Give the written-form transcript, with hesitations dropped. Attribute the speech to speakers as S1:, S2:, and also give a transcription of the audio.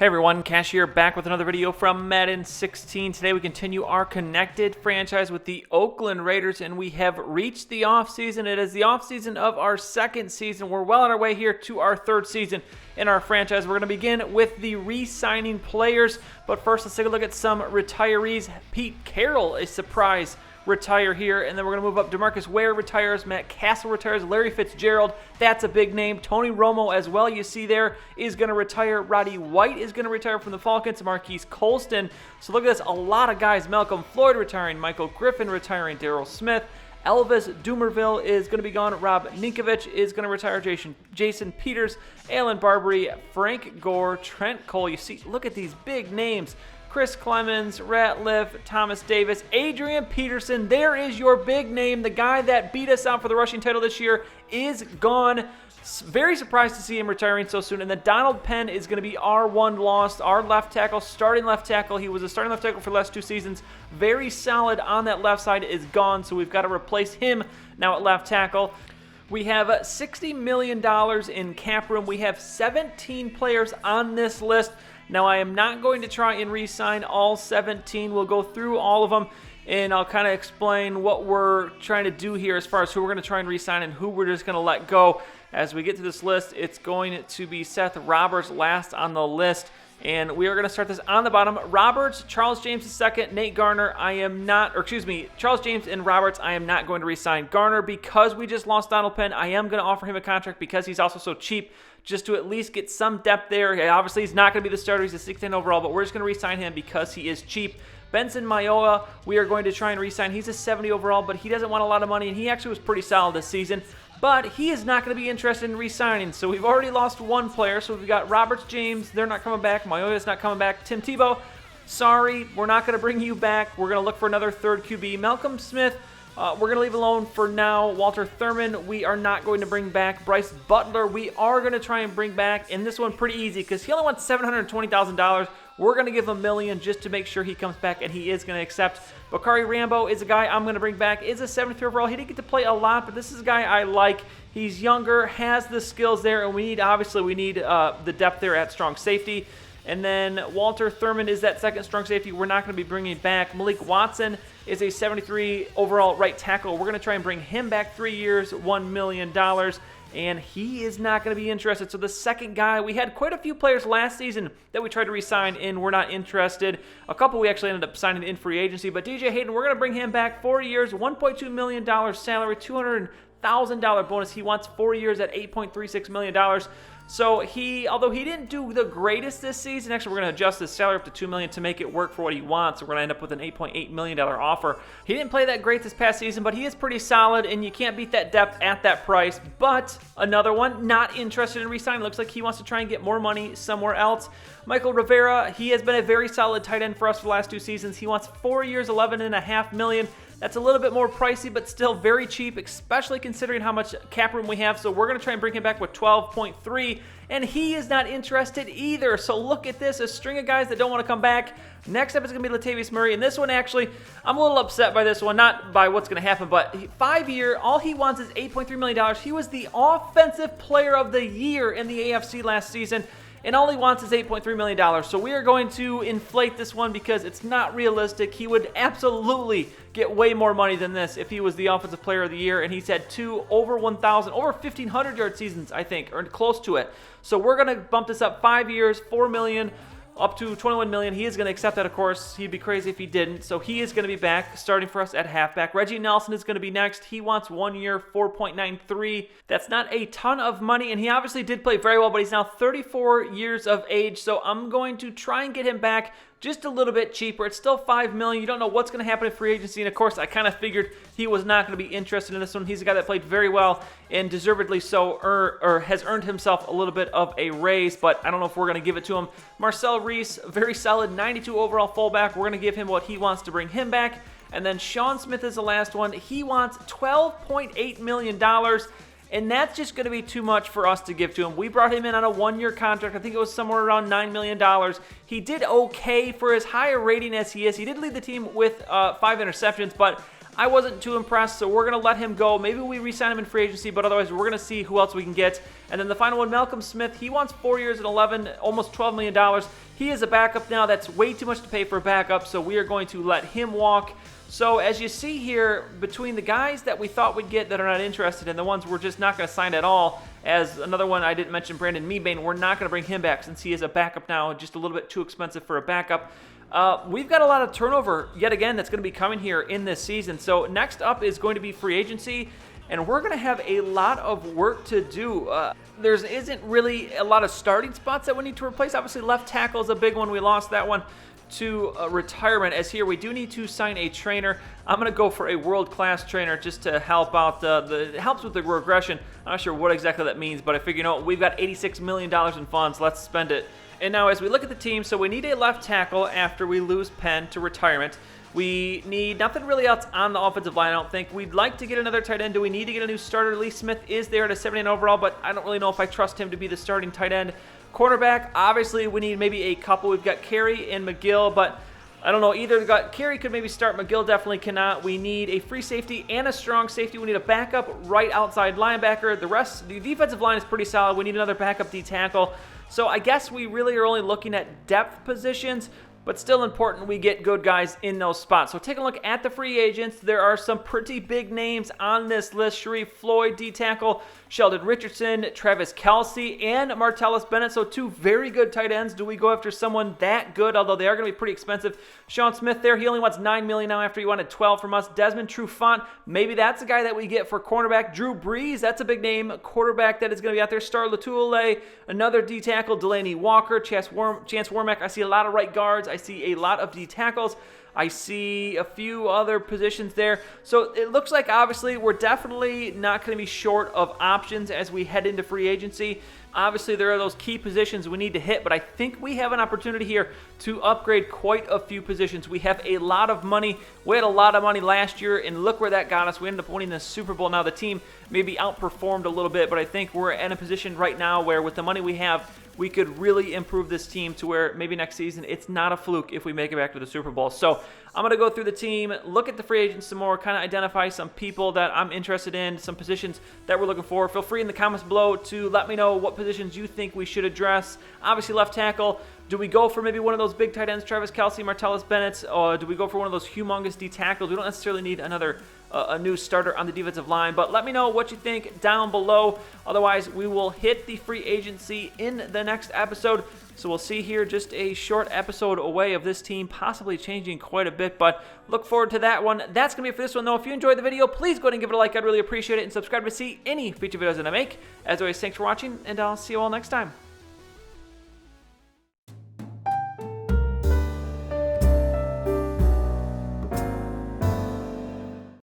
S1: Hey everyone, Cash here, back with another video from Madden 16. Today we continue our connected franchise with the Oakland Raiders, and we have reached the offseason. It is the offseason of our second season. We're well on our way here to our third season in our franchise. We're going to begin with the re-signing players, but first let's take a look at some retirees. Pete Carroll, a surprise retire here, and then we're going to move up. DeMarcus Ware retires, Matt Castle retires, Larry Fitzgerald, that's a big name. Tony Romo as well, you see there, is going to retire. Roddy White is going to retire from the Falcons. Marquise Colston. So look at this, a lot of guys. Malcolm Floyd retiring, Michael Griffin retiring, Darryl Smith, Elvis Dumerville is going to be gone. Rob Ninkovich is going to retire. Jason Peters, Alan Barbary, Frank Gore, Trent Cole. You see, look at these big names. Chris Clemens, Ratliff, Thomas Davis, Adrian Peterson. There is your big name. The guy that beat us out for the rushing title this year is gone. Very surprised to see him retiring so soon. And then Donald Penn is going to be our one lost, our left tackle, starting left tackle. He was a starting left tackle for the last 2 seasons. Very solid on that left side, is gone. So we've got to replace him now at left tackle. We have $60 million in cap room. We have 17 players on this list. Now, I am not going to try and re-sign all 17. We'll go through all of them, and I'll kind of explain what we're trying to do here as far as who we're going to try and re-sign and who we're just going to let go. As we get to this list, it's going to be Seth Roberts last on the list, and we are going to start this on the bottom. Roberts, Charles James II, Nate Garner, Charles James and Roberts, I am not going to re-sign. Garner, because we just lost Donald Penn, I am going to offer him a contract because he's also so cheap, just to at least get some depth there. Obviously, he's not going to be the starter. He's a 16 overall, but we're just going to re-sign him because he is cheap. Benson Mayowa, we are going to try and re-sign. He's a 70 overall, but he doesn't want a lot of money, and he actually was pretty solid this season. But he is not going to be interested in re-signing, so we've already lost one player. So we've got Roberts, James, they're not coming back. Mayowa's not coming back. Tim Tebow, sorry, we're not going to bring you back. We're going to look for another third QB. Malcolm Smith, we're going to leave alone for now. Walter Thurman, we are not going to bring back. Bryce Butler, we are going to try and bring back. And this one pretty easy because he only wants $720,000. We're going to give him $1 million just to make sure he comes back, and he is going to accept. Bakari Rambo is a guy I'm going to bring back. Is a 73 overall. He didn't get to play a lot, but this is a guy I like. He's younger, has the skills there, and we need the depth there at strong safety. And then Walter Thurman is that second strong safety we're not going to be bringing back. Malik Watson is a 73 overall right tackle. We're going to try and bring him back 3 years, $1 million. And he is not going to be interested. So the second guy, we had quite a few players last season that we tried to re-sign and we're not interested. A couple we actually ended up signing in free agency. But DJ Hayden, we're going to bring him back 4 years, $1.2 million salary, $200,000 bonus. He wants 4 years at $8.36 million. So although he didn't do the greatest this season, actually we're going to adjust his salary up to $2 million to make it work for what he wants. So we're going to end up with an $8.8 million offer. He didn't play that great this past season, but he is pretty solid, and you can't beat that depth at that price. But another one, not interested in re-signing. Looks like he wants to try and get more money somewhere else. Michael Rivera, he has been a very solid tight end for us for the last 2 seasons. He wants 4 years, $11.5 million. That's a little bit more pricey, but still very cheap, especially considering how much cap room we have. So we're going to try and bring him back with 12.3, and he is not interested either. So look at this, a string of guys that don't want to come back. Next up is going to be Latavius Murray, and this one actually, I'm a little upset by this one, not by what's going to happen, but 5 year, all he wants is $8.3 million. He was the Offensive Player of the Year in the AFC last season, and all he wants is $8.3 million. So we are going to inflate this one because it's not realistic. He would absolutely get way more money than this if he was the Offensive Player of the Year, and he's had 2 over 1,500-yard seasons, I think, or close to it. So we're going to bump this up 5 years, $4 million, up to $21 million. He is going to accept that, of course. He'd be crazy if he didn't. So he is going to be back, starting for us at halfback. Reggie Nelson is going to be next. He wants 1 year, $4.93. That's not a ton of money, and he obviously did play very well, but he's now 34 years of age. So I'm going to try and get him back just a little bit cheaper. It's still $5 million. You don't know what's going to happen in free agency, and of course, I kind of figured he was not going to be interested in this one. He's a guy that played very well, and deservedly so, or has earned himself a little bit of a raise, but I don't know if we're going to give it to him. Marcel Reese, very solid 92 overall fullback. We're going to give him what he wants to bring him back. And then Sean Smith is the last one. He wants $12.8 million. And that's just going to be too much for us to give to him. We brought him in on a 1-year contract. I think it was somewhere around $9 million. He did okay for as high a rating as he is. He did lead the team with 5 interceptions, but I wasn't too impressed, so we're going to let him go. Maybe we re-sign him in free agency, but otherwise we're going to see who else we can get. And then the final one, Malcolm Smith. He wants 4 years and almost $12 million. He is a backup now. That's way too much to pay for a backup, so we are going to let him walk. So as you see here, between the guys that we thought we'd get that are not interested and the ones we're just not going to sign at all, as another one I didn't mention, Brandon Meebane, we're not going to bring him back since he is a backup now, just a little bit too expensive for a backup. We've got a lot of turnover yet again that's going to be coming here in this season. So next up is going to be free agency, and we're going to have a lot of work to do. There isn't really a lot of starting spots that we need to replace. Obviously, left tackle is a big one. We lost that one to retirement, as here we do need to sign a trainer. I'm going to go for a world-class trainer just to help out. It helps with the regression. I'm not sure what exactly that means, but I figure, we've got $86 million in funds. Let's spend it. And now as we look at the team, so we need a left tackle after we lose Penn to retirement. We need nothing really else on the offensive line, I don't think. We'd like to get another tight end. Do we need to get a new starter? Lee Smith is there at a 79 overall, but I don't really know if I trust him to be the starting tight end. Cornerback, obviously we need maybe a couple. We've got Carey and McGill, but I don't know. Either Carey could maybe start. McGill definitely cannot. We need a free safety and a strong safety. We need a backup right outside linebacker. The defensive line is pretty solid. We need another backup D tackle. So I guess we really are only looking at depth positions, but still important we get good guys in those spots. So take a look at the free agents. There are some pretty big names on this list. Sharif Floyd, D-tackle, Sheldon Richardson, Travis Kelce, and Martellus Bennett. So two very good tight ends. Do we go after someone that good, although they are going to be pretty expensive? Sean Smith there, he only wants $9 million now after he wanted $12 from us. Desmond Trufant, maybe that's the guy that we get for cornerback. Drew Brees, that's a big name. Quarterback that is going to be out there. Star Latulier, another D-tackle. Delaney Walker, Chance Warmack. I see a lot of right guards. I see a lot of D tackles. I see a few other positions there. So it looks like obviously we're definitely not going to be short of options as we head into free agency. Obviously there are those key positions we need to hit, but I think we have an opportunity here to upgrade quite a few positions. We have a lot of money. We had a lot of money last year, and look where that got us. We ended up winning the Super Bowl. Now the team maybe outperformed a little bit, but I think we're in a position right now where with the money we have, we could really improve this team to where maybe next season it's not a fluke if we make it back to the Super Bowl. So I'm going to go through the team, look at the free agents some more, kind of identify some people that I'm interested in, some positions that we're looking for. Feel free in the comments below to let me know what positions you think we should address. Obviously left tackle. Do we go for maybe one of those big tight ends, Travis Kelce, Martellus Bennett, or do we go for one of those humongous D tackles? We don't necessarily need a new starter on the defensive line, but let me know what you think down below. Otherwise, we will hit the free agency in the next episode. So we'll see here just a short episode away of this team possibly changing quite a bit, but look forward to that one. That's going to be it for this one, though. If you enjoyed the video, please go ahead and give it a like. I'd really appreciate it, and subscribe to see any future videos that I make. As always, thanks for watching, and I'll see you all next time.